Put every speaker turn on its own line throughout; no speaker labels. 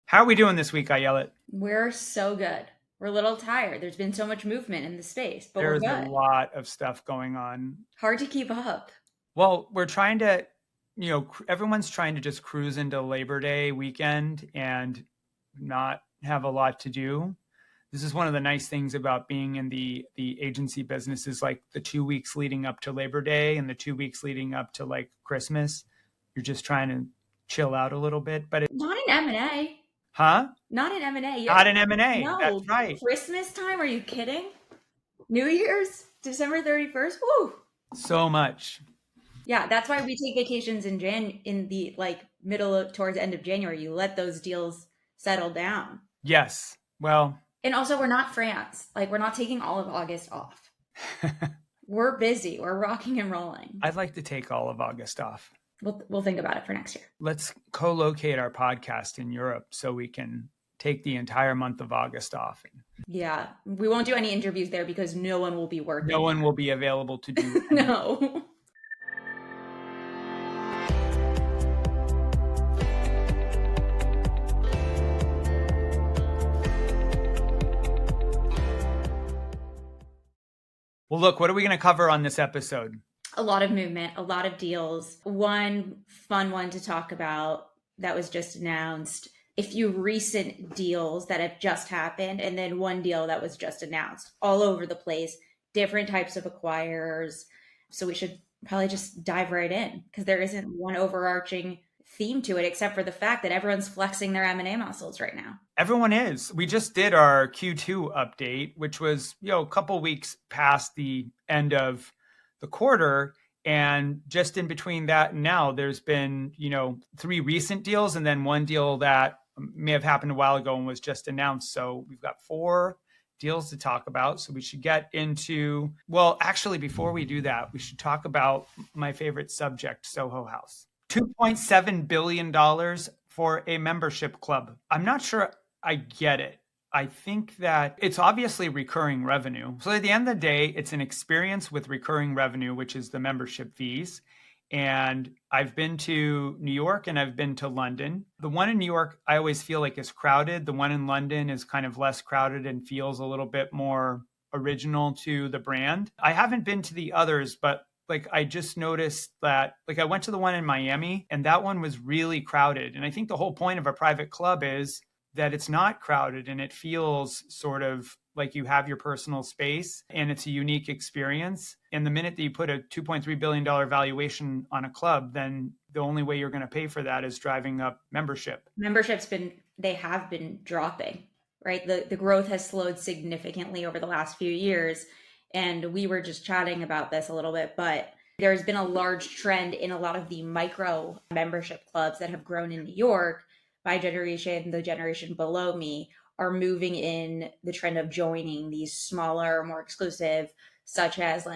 How are we doing this week, Ayelet?
We're so good. We're a little tired. There's been so much movement in the space, but we're
There's a
good.
lot of stuff going on.
Hard to keep up.
Well, we're trying to, everyone's trying to just cruise into Labor Day weekend and not have a lot to do. This is one of the nice things about being in the agency business is like the 2 weeks leading up to Labor Day and the 2 weeks leading up to like Christmas. You're just trying to chill out a little bit, but
Not in M&A.
huh?
Not in M&A.
Not an M&A. That's
No,
right.
Christmas time? Are you kidding? New Year's? December 31st? Woo!
So much.
Yeah, that's why we take vacations in the middle of, towards the end of January. You let those deals settle down.
Yes. Well,
And also we're not France. We're not taking all of August off. We're busy. We're rocking and rolling.
I'd like to take all of August off.
We'll think about it for next year.
Let's co-locate our podcast in Europe so we can take the entire month of August off.
Yeah, we won't do any interviews there because no one will be working.
No one will be available to do
No.
Well, look, what are we going to cover on this episode?
A lot of movement, a lot of deals. One fun one to talk about that was just announced. A few recent deals that have just happened, and then one deal that was just announced all over the place, different types of acquirers. So we should probably just dive right in because there isn't one overarching theme to it except for the fact that everyone's flexing their M&A muscles right now.
Everyone is. We just did our Q2 update, which was, a couple weeks past the end of the quarter. And just in between that and now, there's been, 3 recent deals and then one deal that may have happened a while ago and was just announced. So we've got 4 deals to talk about. So we should get into, well, actually, before we do that, we should talk about my favorite subject, Soho House. $2.7 billion for a membership club. I'm not sure I get it. I think that it's obviously recurring revenue. So at the end of the day, it's an experience with recurring revenue, which is the membership fees. And I've been to New York and I've been to London. The one in New York, I always feel like is crowded. The one in London is kind of less crowded and feels a little bit more original to the brand. I haven't been to the others, but I just noticed that I went to the one in Miami and that one was really crowded. And I think the whole point of a private club is that it's not crowded and it feels sort of like you have your personal space and it's a unique experience. And the minute that you put a $2.3 billion valuation on a club, then the only way you're going to pay for that is driving up membership.
They have been dropping, right? The growth has slowed significantly over the last few years. And we were just chatting about this a little bit, but there's been a large trend in a lot of the micro membership clubs that have grown in New York. My generation, the generation below me, are moving in the trend of joining these smaller, more exclusive, such as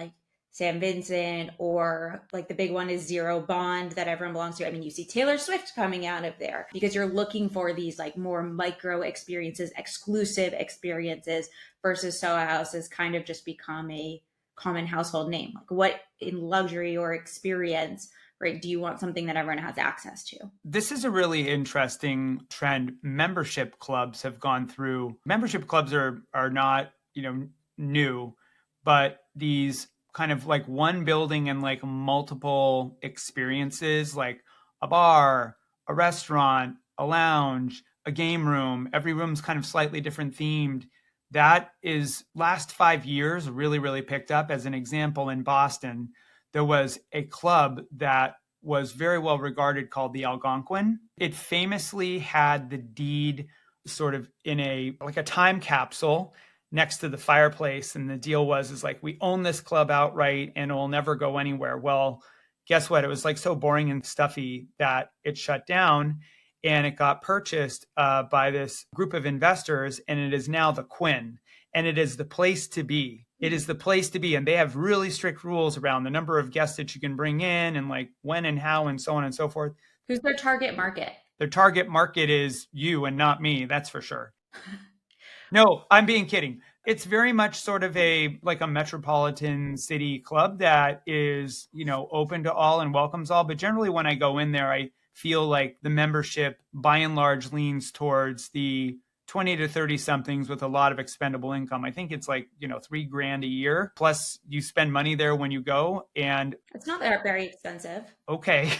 San Vincent, or the big one is Zero Bond that everyone belongs to. I mean, you see Taylor Swift coming out of there because you're looking for these more micro experiences, exclusive experiences, versus Soho House has kind of just become a common household name. What in luxury or experience, right, do you want something that everyone has access to?
This is a really interesting trend. Membership clubs have gone through. Membership clubs are not, new, but these kind of one building and multiple experiences, like a bar, a restaurant, a lounge, a game room. Every room's kind of slightly different themed. That is last 5 years really, really picked up. As an example, in Boston, there was a club that was very well regarded called the Algonquin. It famously had the deed sort of in a time capsule next to the fireplace. And the deal was we own this club outright and it will never go anywhere. Well, guess what? It was so boring and stuffy that it shut down and it got purchased by this group of investors. And it is now the Quinn, and it is the place to be. It is the place to be. And they have really strict rules around the number of guests that you can bring in and when and how and so on and so forth.
Who's their target market?
Their target market is you and not me. That's for sure. No, I'm being kidding. It's very much sort of a metropolitan city club that is, open to all and welcomes all. But generally when I go in there, I feel like the membership by and large leans towards the 20 to 30 somethings with a lot of expendable income. I think it's like, $3,000 a year. Plus you spend money there when you go. And
It's not that very expensive.
okay.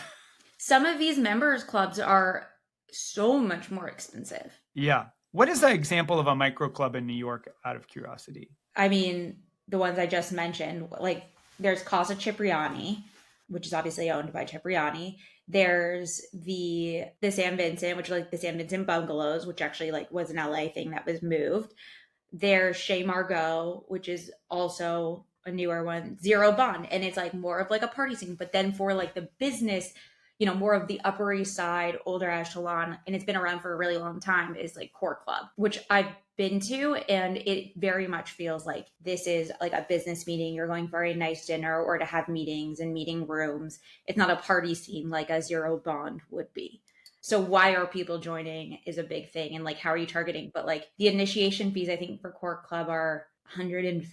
Some of these members clubs are so much more expensive.
Yeah. What is the example of a micro club in New York, out of curiosity?
I mean, the ones I just mentioned, like there's Casa Cipriani, which is obviously owned by Cipriani. There's the San Vincent, which is like the San Vincent bungalows, which actually like was an LA thing that was moved. There's Chez Margot, which is also a newer one, Zero Bond, and it's like more of like a party scene. But then for like the business, more of the Upper East Side, older echelon, and it's been around for a really long time, is like Core Club, which I've been to, and it very much feels like this is like a business meeting. You're going for a nice dinner or to have meetings and meeting rooms. It's not a party scene like a Zero Bond would be. So why are people joining is a big thing, and like how are you targeting? But like the initiation fees, I think for Core Club are 100 and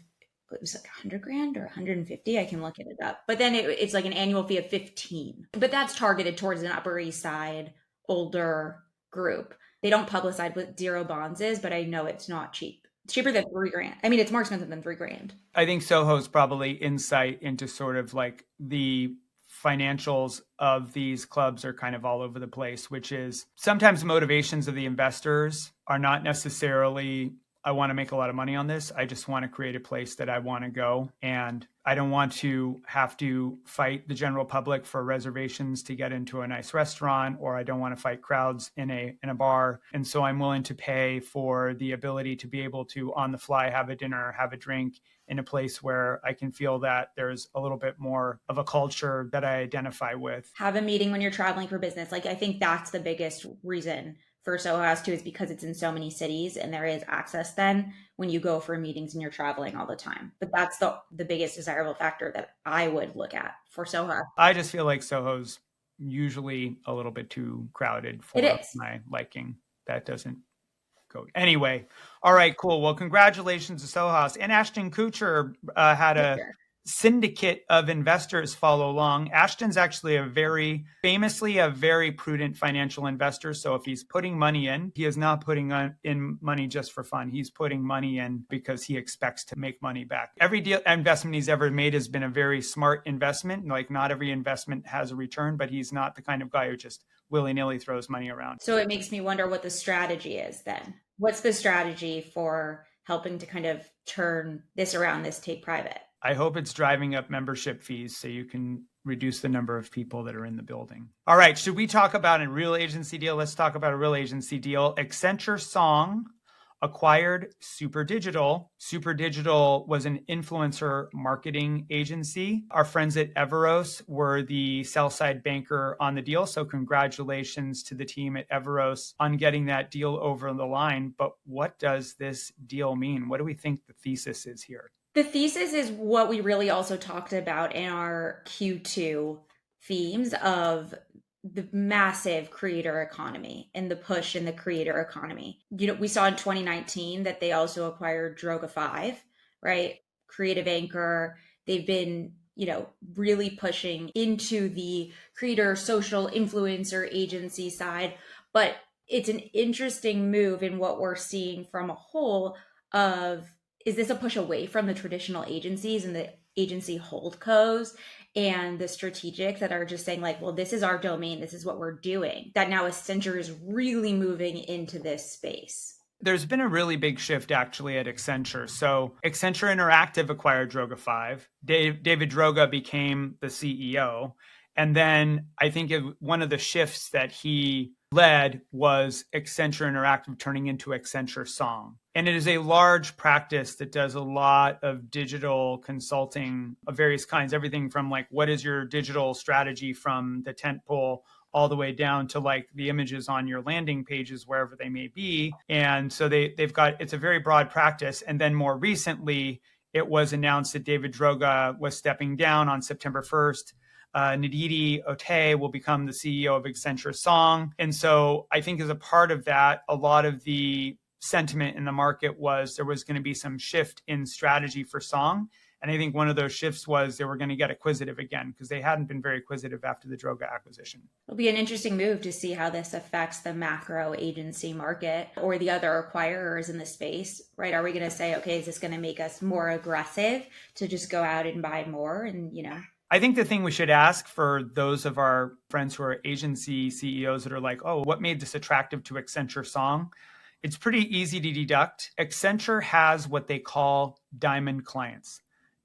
it was like 100 grand or 150. I can look it up. But then it's like an annual fee of 15. But that's targeted towards an Upper East Side older group. They don't publicize what Zero Bonds is, but I know it's not cheap. It's cheaper than 3 grand. I mean, it's more expensive than 3 grand.
I think Soho's probably insight into sort of like the financials of these clubs are kind of all over the place, which is sometimes motivations of the investors are not necessarily, I want to make a lot of money on this. I just want to create a place that I want to go. And I don't want to have to fight the general public for reservations to get into a nice restaurant, or I don't want to fight crowds in a bar. And so I'm willing to pay for the ability to be able to on the fly have a dinner, have a drink in a place where I can feel that there's a little bit more of a culture that I identify with.
Have a meeting when you're traveling for business. Like I think that's the biggest reason for Soho House too, is because it's in so many cities and there is access then when you go for meetings and you're traveling all the time. But that's the biggest desirable factor that I would look at for Soho.
I just feel like Soho's usually a little bit too crowded for my liking. That doesn't go. Anyway, all right, cool. Well, congratulations to Soho House. And Ashton Kutcher had a syndicate of investors follow along. Ashton's actually famously a very prudent financial investor. So if he's putting money in, he is not putting in money just for fun. He's putting money in because he expects to make money back. Every investment he's ever made has been a very smart investment. Like not every investment has a return, but he's not the kind of guy who just willy-nilly throws money around.
So it makes me wonder what the strategy is then. What's the strategy for helping to kind of turn this around, this take private?
I hope it's driving up membership fees so you can reduce the number of people that are in the building. All right, should we talk about a real agency deal? Let's talk about a real agency deal. Accenture Song acquired Superdigital. Superdigital was an influencer marketing agency. Our friends at Everos were the sell-side banker on the deal. So congratulations to the team at Everos on getting that deal over the line. But what does this deal mean? What do we think the thesis is here?
The thesis is what we really also talked about in our Q2 themes of the massive creator economy and the push in the creator economy. We saw in 2019 that they also acquired Droga5, right? Creative Anchor. They've been, really pushing into the creator social influencer agency side. But it's an interesting move in what we're seeing from a whole of, is this a push away from the traditional agencies and the agency holdcos and the strategics that are just saying like, well, this is our domain, this is what we're doing, that now Accenture is really moving into this space?
There's been a really big shift actually at Accenture. So Accenture Interactive acquired Droga5. David Droga became the CEO. And then I think one of the shifts that he led was Accenture Interactive turning into Accenture Song. And it is a large practice that does a lot of digital consulting of various kinds, everything from like, what is your digital strategy from the tentpole all the way down to like the images on your landing pages, wherever they may be. And so it's a very broad practice. And then more recently, it was announced that David Droga was stepping down on September 1st. Naditi Ote will become the CEO of Accenture Song. And so I think as a part of that, a lot of the sentiment in the market was there was going to be some shift in strategy for Song. And I think one of those shifts was they were going to get acquisitive again because they hadn't been very acquisitive after the Droga acquisition.
It'll be an interesting move to see how this affects the macro agency market or the other acquirers in the space, right? Are we going to say, okay, is this going to make us more aggressive to just go out and buy more? And,
I think the thing we should ask for those of our friends who are agency CEOs that are like, oh, what made this attractive to Accenture Song? It's pretty easy to deduct. Accenture has what they call diamond clients.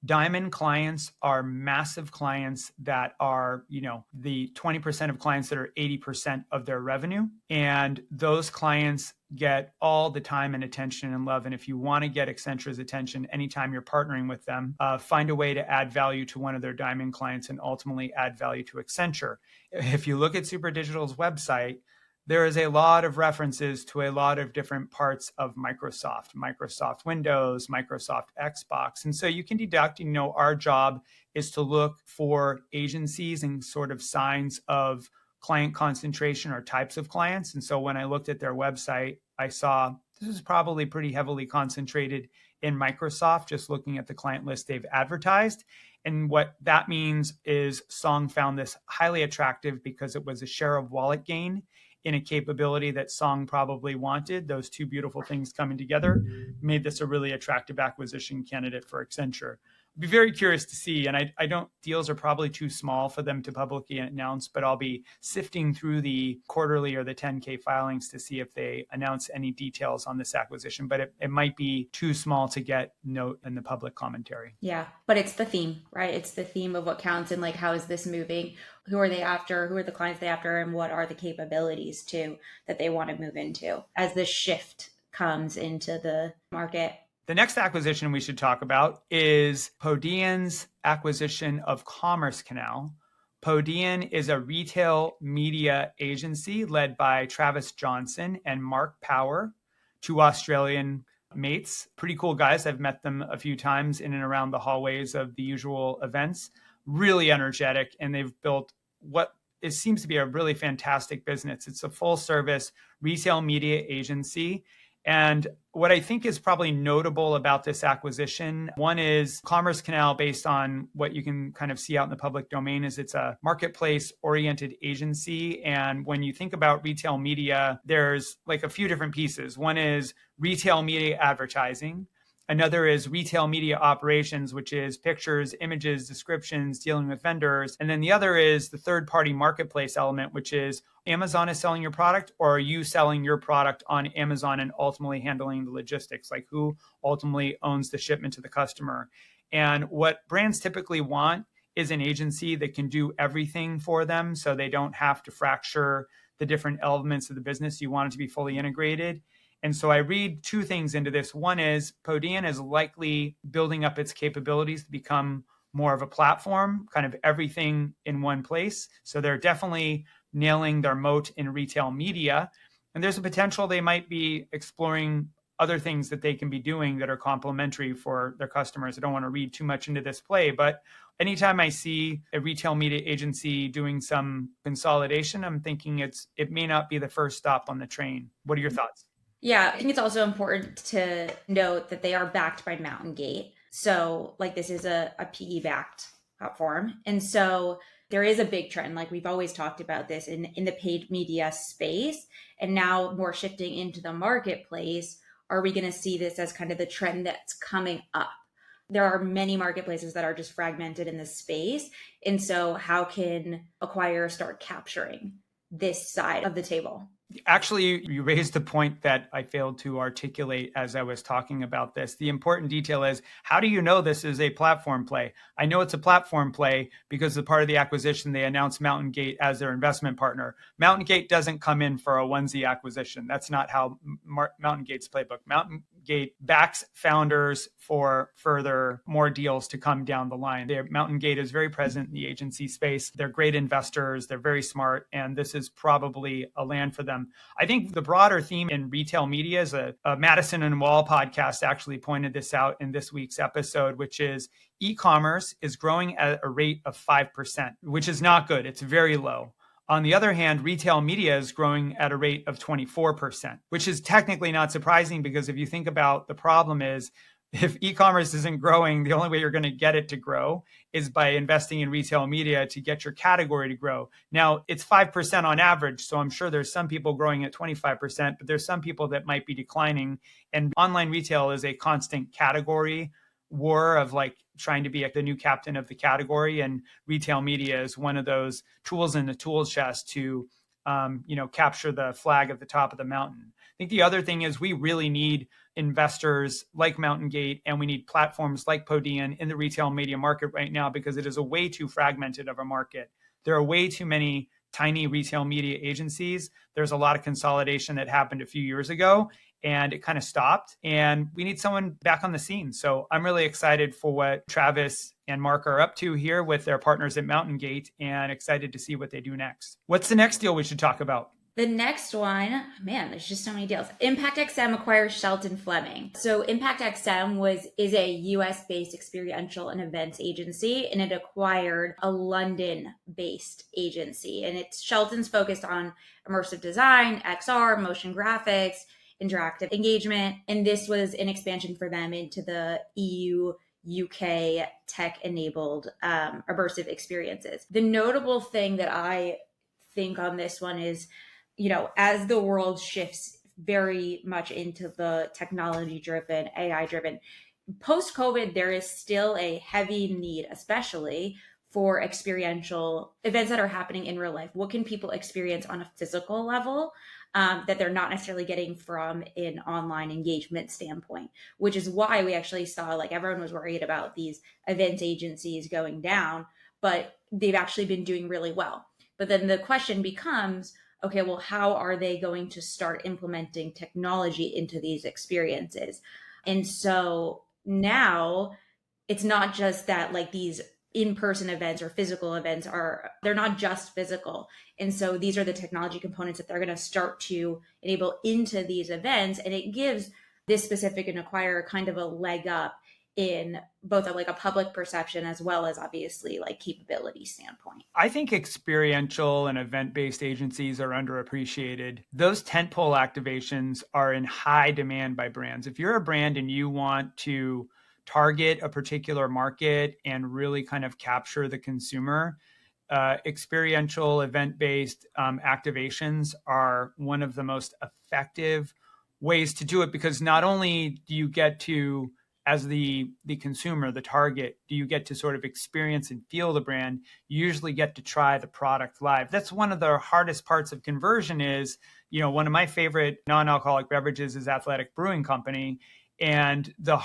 Diamond clients are massive clients that are, the 20% of clients that are 80% of their revenue. And those clients get all the time and attention and love. And if you want to get Accenture's attention anytime you're partnering with them, find a way to add value to one of their diamond clients and ultimately add value to Accenture. If you look at Superdigital's website, there is a lot of references to a lot of different parts of Microsoft Windows, Microsoft Xbox. And so you can deduct, our job is to look for agencies and sort of signs of client concentration or types of clients. And so when I looked at their website, I saw this is probably pretty heavily concentrated in Microsoft, just looking at the client list they've advertised. And what that means is Song found this highly attractive because it was a share of wallet gain in a capability that Song probably wanted. Those two beautiful things coming together made this a really attractive acquisition candidate for Accenture. I'd be very curious to see, and I don't, deals are probably too small for them to publicly announce, but I'll be sifting through the quarterly or the 10K filings to see if they announce any details on this acquisition, but it might be too small to get note in the public commentary.
Yeah, but it's the theme, right? It's the theme of what counts and like, how is this moving? Who are they after? Who are the clients they after? And what are the capabilities too that they want to move into as this shift comes into the market?
The next acquisition we should talk about is Podean's acquisition of Commerce Canal. Podean is a retail media agency led by Travis Johnson and Mark Power, two Australian mates. Pretty cool guys. I've met them a few times in and around the hallways of the usual events. Really energetic, and they've built what it seems to be a really fantastic business. It's a full service retail media agency. And what I think is probably notable about this acquisition, one is Commerce Canal, based on what you can kind of see out in the public domain, is it's a marketplace-oriented agency. And when you think about retail media, there's like a few different pieces. One is retail media advertising. Another is retail media operations, which is pictures, images, descriptions, dealing with vendors. And then the other is the third-party marketplace element, which is Amazon is selling your product, or are you selling your product on Amazon and ultimately handling the logistics, like who ultimately owns the shipment to the customer. And what brands typically want is an agency that can do everything for them so they don't have to fracture the different elements of the business. You want it to be fully integrated. And so I read two things into this. One is Podean is likely building up its capabilities to become more of a platform, kind of everything in one place. So they're definitely nailing their moat in retail media. And there's a potential they might be exploring other things that they can be doing that are complementary for their customers. I don't want to read too much into this play, but anytime I see a retail media agency doing some consolidation, I'm thinking it may not be the first stop on the train. What are your thoughts?
Yeah, I think it's also important to note that they are backed by Mountiangate. So like this is a PE backed platform. And so there is a big trend, like we've always talked about this in the paid media space, and now more shifting into the marketplace. Are we going to see this as kind of the trend that's coming up? There are many marketplaces that are just fragmented in this space. And so how can acquirers start capturing this side of the table?
Actually, you raised a point that I failed to articulate as I was talking about this. The important detail is, how do you know this is a platform play? I know it's a platform play because as part of the acquisition, they announced Mountiangate as their investment partner. Mountiangate doesn't come in for a onesie acquisition. That's not how Mountiangate's playbook. Mountiangate backs founders for further more deals to come down the line. Mountiangate is very present in the agency space. They're great investors. They're very smart. And this is probably a land for them. I think the broader theme in retail media is a Madison and Wall podcast actually pointed this out in this week's episode, which is e-commerce is growing at a rate of 5%, which is not good. It's very low. On the other hand, retail media is growing at a rate of 24%, which is technically not surprising because if you think about the problem is if e-commerce isn't growing, the only way you're going to get it to grow is by investing in retail media to get your category to grow. Now, it's 5% on average, so I'm sure there's some people growing at 25%, but there's some people that might be declining. And online retail is a constant category war of like trying to be the new captain of the category, and retail media is one of those tools in the tool chest to capture the flag at the top of the mountain. I think the other thing is we really need investors like Mountiangate, and we need platforms like Podean in the retail media market right now, because it is a way too fragmented of a market. There are way too many tiny retail media agencies. There's a lot of consolidation that happened a few years ago, and it kind of stopped, and we need someone back on the scene. So I'm really excited for what Travis and Mark are up to here with their partners at Mountiangate, and excited to see what they do next. What's the next deal we should talk about?
The next one, man, there's just so many deals. ImpactXM acquires Shelton Fleming. So ImpactXM is a US-based experiential and events agency, and it acquired a London-based agency. And Shelton's focused on immersive design, XR, motion graphics, interactive engagement. And this was an expansion for them into the EU UK tech-enabled immersive experiences. The notable thing that I think on this one is, as the world shifts very much into the technology-driven, AI-driven, post-COVID, there is still a heavy need, especially for experiential events that are happening in real life. What can people experience on a physical level that they're not necessarily getting from an online engagement standpoint? Which is why we actually saw, everyone was worried about these event agencies going down, but they've actually been doing really well. But then the question becomes, okay, well, how are they going to start implementing technology into these experiences? And so now it's not just that these in-person events or physical events they're not just physical. And so these are the technology components that they're going to start to enable into these events. And it gives this specific and acquirer kind of a leg up in both a public perception as well as obviously capability standpoint.
I think experiential and event-based agencies are underappreciated. Those tentpole activations are in high demand by brands. If you're a brand and you want to target a particular market and really kind of capture the consumer, experiential event-based activations are one of the most effective ways to do it, because not only do you get to, as the consumer, the target, do you get to sort of experience and feel the brand, you usually get to try the product live. That's one of the hardest parts of conversion is, one of my favorite non-alcoholic beverages is Athletic Brewing Company. And the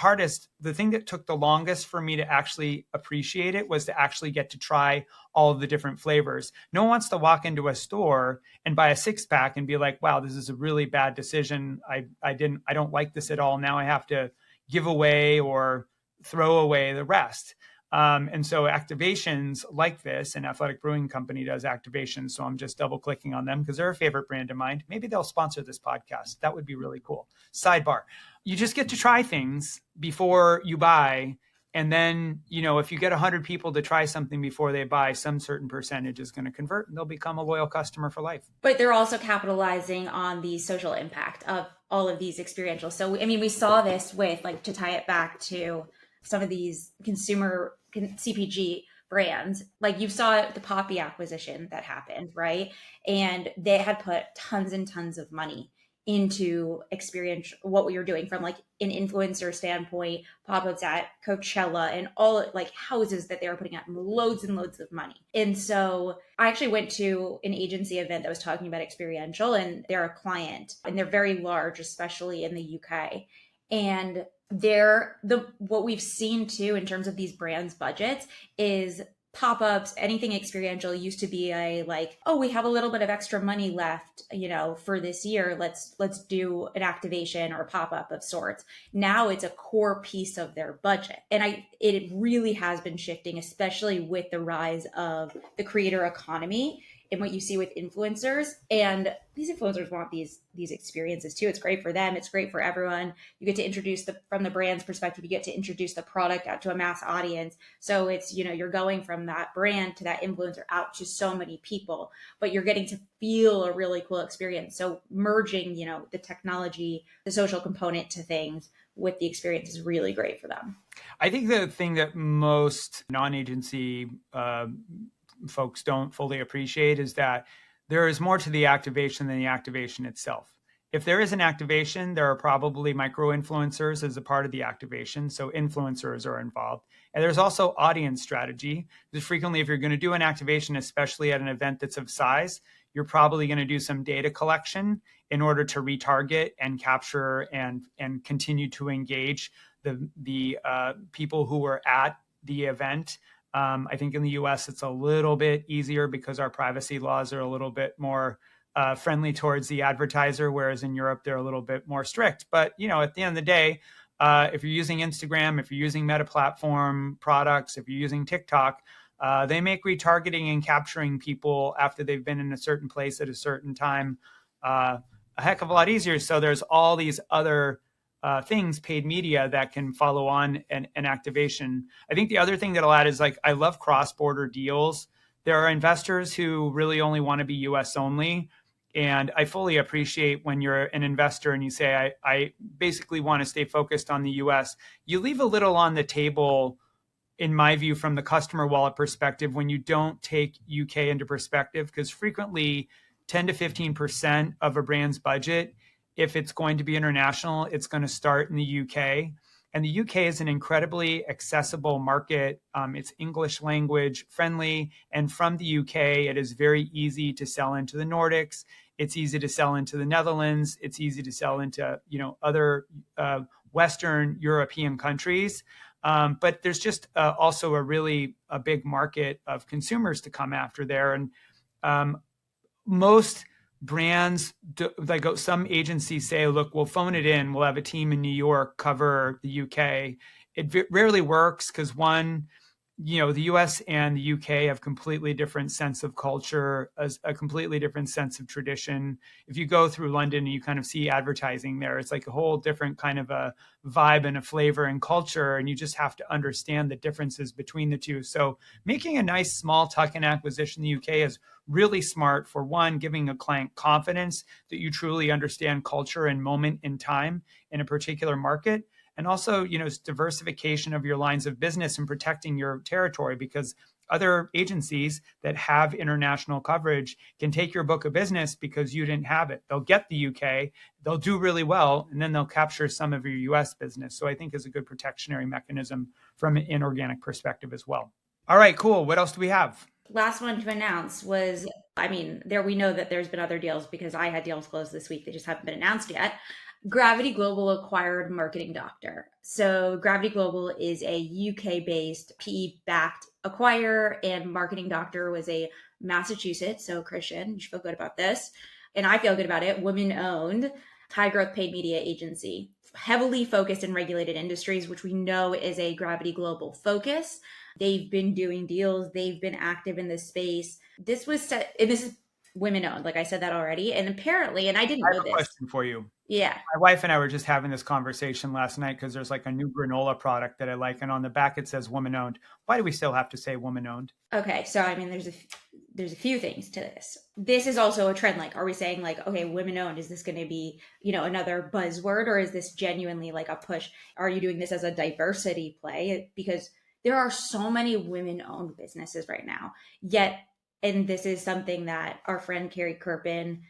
thing that took the longest for me to actually appreciate it was to actually get to try all of the different flavors. No one wants to walk into a store and buy a 6-pack and be like, wow, this is a really bad decision. I don't like this at all. Now I have to give away or throw away the rest. And so activations like this, and Athletic Brewing Company does activations. So I'm just double clicking on them because they're a favorite brand of mine. Maybe they'll sponsor this podcast. That would be really cool. Sidebar. You just get to try things before you buy. And then, if you get 100 people to try something before they buy, some certain percentage is going to convert and they'll become a loyal customer for life.
But they're also capitalizing on the social impact of all of these experiential. So, we saw this with, to tie it back to some of these consumer CPG brands, you saw the Poppy acquisition that happened, right? And they had put tons and tons of money into experience, what we were doing from an influencer standpoint, pop-ups at Coachella and all houses that they were putting out loads and loads of money. And so I actually went to an agency event that was talking about experiential, and they're a client and they're very large, especially in the UK. And what we've seen too in terms of these brands' budgets is pop-ups, anything experiential used to be we have a little bit of extra money left, for this year. Let's do an activation or a pop-up of sorts. Now it's a core piece of their budget. And it really has been shifting, especially with the rise of the creator economy in what you see with influencers. And these influencers want these experiences too. It's great for them. It's great for everyone. You get to introduce from the brand's perspective, you get to introduce the product out to a mass audience. So it's, you're going from that brand to that influencer out to so many people, but you're getting to feel a really cool experience. So merging, the technology, the social component to things with the experience is really great for them.
I think the thing that most non-agency folks don't fully appreciate is that there is more to the activation than the activation itself. If there is an activation, there are probably micro-influencers as a part of the activation. So influencers are involved. And there's also audience strategy. Because frequently, if you're going to do an activation, especially at an event that's of size, you're probably going to do some data collection in order to retarget and capture and continue to engage the people who were at the event. I think in the US, it's a little bit easier because our privacy laws are a little bit more friendly towards the advertiser, whereas in Europe, they're a little bit more strict. But, at the end of the day, if you're using Instagram, if you're using Meta platform products, if you're using TikTok, they make retargeting and capturing people after they've been in a certain place at a certain time a heck of a lot easier. So there's all these other things, paid media, that can follow on an activation. I think the other thing that I'll add is I love cross-border deals. There are investors who really only want to be US only. And I fully appreciate when you're an investor and you say, I basically want to stay focused on the US. You leave a little on the table, in my view, from the customer wallet perspective, when you don't take UK into perspective, because frequently 10 to 15% of a brand's budget, if it's going to be international, it's going to start in the UK. And the UK is an incredibly accessible market. It's English language friendly. And from the UK, it is very easy to sell into the Nordics. It's easy to sell into the Netherlands. It's easy to sell into, other Western European countries. But there's just also a big market of consumers to come after there. And most brands, some agencies say, look, we'll phone it in. We'll have a team in New York cover the UK. It rarely works because one, the US and the UK have completely different sense of culture, a completely different sense of tradition. If you go through London and you kind of see advertising there, it's like a whole different kind of a vibe and a flavor and culture. And you just have to understand the differences between the two. So making a nice small tuck-in acquisition in the UK is really smart for, one, giving a client confidence that you truly understand culture and moment in time in a particular market. And also, diversification of your lines of business and protecting your territory, because other agencies that have international coverage can take your book of business because you didn't have it. They'll get the UK, they'll do really well, and then they'll capture some of your US business. So I think is a good protectionary mechanism from an inorganic perspective as well. All right, cool. What else do we have?
Last one to announce was, we know that there's been other deals because I had deals closed this week. They just haven't been announced yet. Gravity Global acquired Marketing Doctor. So Gravity Global is a UK-based PE-backed acquirer, and Marketing Doctor was a Massachusetts. So Christian, you should feel good about this. And I feel good about it. Women-owned, high-growth paid media agency, heavily focused in regulated industries, which we know is a Gravity Global focus. They've been doing deals. They've been active in this space. This was set, and this is women-owned, like I said that already. And apparently, and I didn't know this. I have
a question for you.
Yeah.
My wife and I were just having this conversation last night because there's a new granola product that I like. And on the back, it says woman owned. Why do we still have to say woman owned?
Okay. So, there's a few things to this. This is also a trend. Are we saying okay, women owned, is this going to be, another buzzword, or is this genuinely a push? Are you doing this as a diversity play? Because there are so many women owned businesses right now, yet, and this is something that our friend Carrie Kirpin,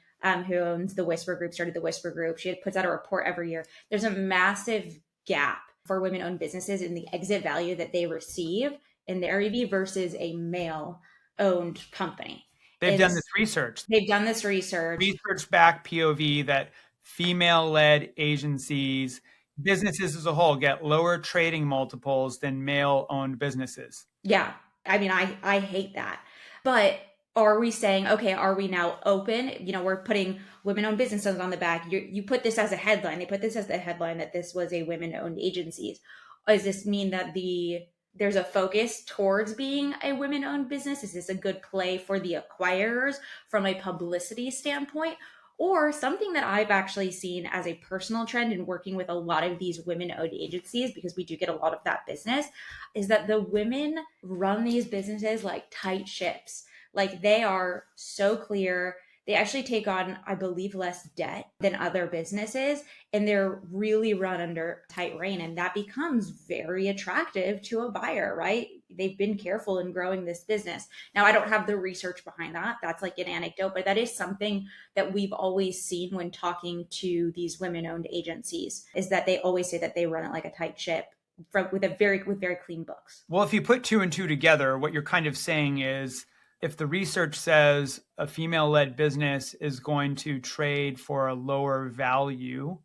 who owns the Whisper Group, started the Whisper Group. She puts out a report every year. There's a massive gap for women-owned businesses in the exit value that they receive in their EV versus a male-owned company.
They've done this research. Research-backed POV that female-led agencies, businesses as a whole, get lower trading multiples than male-owned businesses.
Yeah. I hate that. But are we saying, okay, are we now open? We're putting women-owned businesses on the back. You put this as a headline. They put this as the headline that this was a women-owned agencies. Does this mean that the there's a focus towards being a women-owned business? Is this a good play for the acquirers from a publicity standpoint? Or something that I've actually seen as a personal trend in working with a lot of these women-owned agencies, because we do get a lot of that business, is that the women run these businesses like tight ships. Like they are so clear. They actually take on, I believe, less debt than other businesses, and they're really run under tight rein. And that becomes very attractive to a buyer, right? They've been careful in growing this business. Now, I don't have the research behind that. That's like an anecdote, but that is something that we've always seen when talking to these women-owned agencies, is that they always say that they run it like a tight ship with very clean books.
Well, if you put two and two together, what you're kind of saying is, if the research says a female-led business is going to trade for a lower value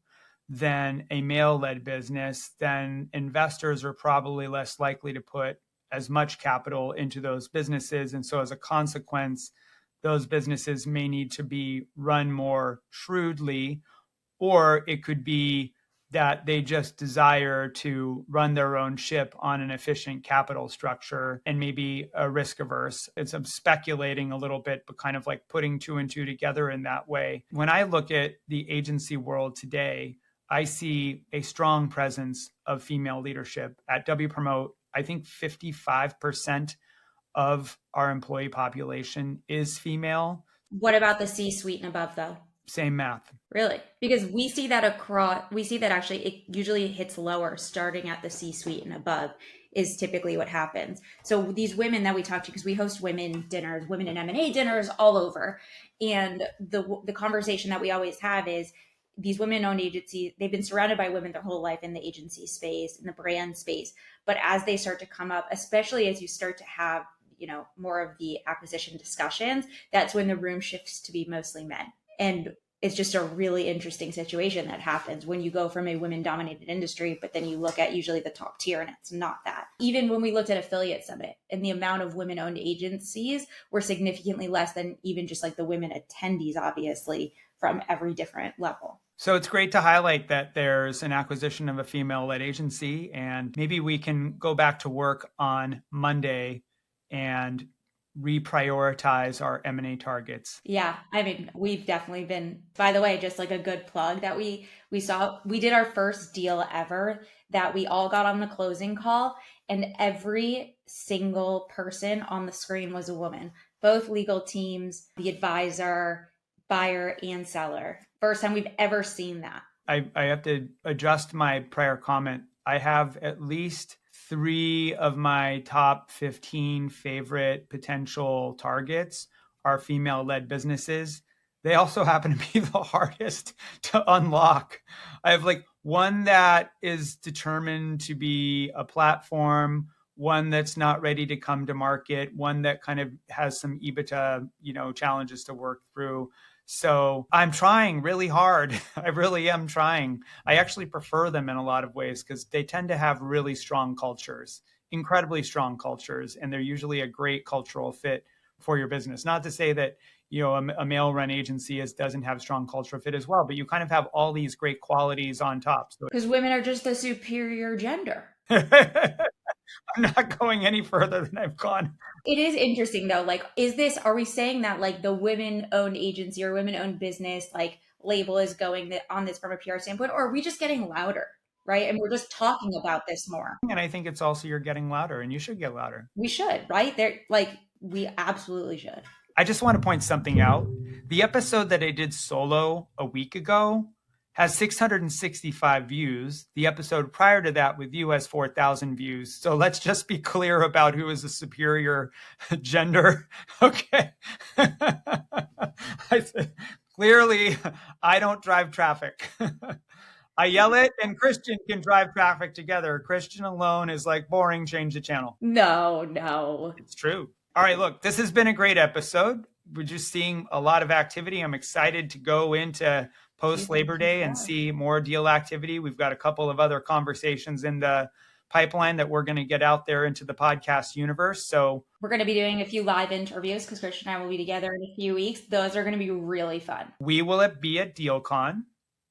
than a male-led business, then investors are probably less likely to put as much capital into those businesses. And so as a consequence, those businesses may need to be run more shrewdly, or it could be that they just desire to run their own ship on an efficient capital structure and maybe a risk averse. I'm speculating a little bit, but kind of like putting two and two together in that way. When I look at the agency world today, I see a strong presence of female leadership. At W Promote, I think 55% of our employee population is female.
What about the C-suite and above, though?
Same math.
Really? Because we see that actually it usually hits lower, starting at the C-suite and above is typically what happens. So these women that we talk to, because we host women dinners, women in M&A dinners all over. And the conversation that we always have is, these women-owned agencies, they've been surrounded by women their whole life in the agency space, in the brand space. But as they start to come up, especially as you start to have, more of the acquisition discussions, that's when the room shifts to be mostly men. And it's just a really interesting situation that happens when you go from a women-dominated industry, but then you look at usually the top tier and it's not that. Even when we looked at Affiliate Summit, and the amount of women-owned agencies were significantly less than even just like the women attendees, obviously, from every different level.
So it's great to highlight that there's an acquisition of a female-led agency, and maybe we can go back to work on Monday and reprioritize our M&A targets.
Yeah, I mean, we've definitely been, by the way, just like a good plug that we saw, we did our first deal ever that we all got on the closing call, and every single person on the screen was a woman, both legal teams, the advisor, buyer, and seller. First time we've ever seen that.
I have to adjust my prior comment. I have at least 3 of my top 15 favorite potential targets are female-led businesses. They also happen to be the hardest to unlock. I have like one that is determined to be a platform, one that's not ready to come to market, one that kind of has some EBITDA, challenges to work through. So I'm trying really hard. I really am trying. I actually prefer them in a lot of ways because they tend to have really strong cultures, incredibly strong cultures, and they're usually a great cultural fit for your business. Not to say that, a male-run agency doesn't have strong cultural fit as well, but you kind of have all these great qualities on top.
Because women are just the superior gender.
I'm not going any further than I've gone.
It is interesting though. Like, are we saying that like the women-owned agency or women-owned business like label is going on this from a PR standpoint, or are we just getting louder, right? And we're just talking about this more.
And I think it's also you're getting louder, and you should get louder.
We should, right? We absolutely should.
I just want to point something out. The episode that I did solo a week ago has 665 views. The episode prior to that with you has 4,000 views. So let's just be clear about who is a superior gender. Okay. Clearly, I don't drive traffic. Ayelet and Christian can drive traffic together. Christian alone is like boring, change the channel.
No.
It's true. All right, look, this has been a great episode. We're just seeing a lot of activity. I'm excited to go into post-Labor Day and see more deal activity. We've got a couple of other conversations in the pipeline that we're going to get out there into the podcast universe. So
we're going to be doing a few live interviews because Christian and I will be together in a few weeks. Those are going to be really fun.
We will be at DealCon.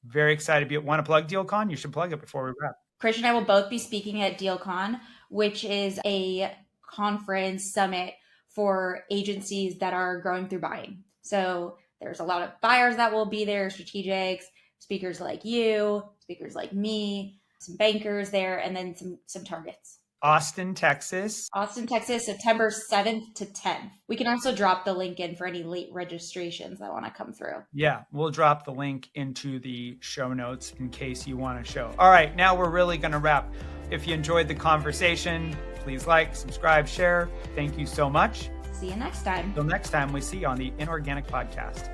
Very excited to be. Want to plug DealCon? You should plug it before we wrap.
Christian and I will both be speaking at DealCon. which is a conference summit for agencies that are growing through buying. So there's a lot of buyers that will be there, strategics, speakers like you, speakers like me, some bankers there, and then some targets.
Austin, Texas.
Austin, Texas, September 7th to 10th. We can also drop the link in for any late registrations that want to come through.
Yeah, we'll drop the link into the show notes in case you want to show. All right, now we're really going to wrap. If you enjoyed the conversation, please like, subscribe, share. Thank you so much.
See you next time.
Till next time, we see you on the Inorganic Podcast.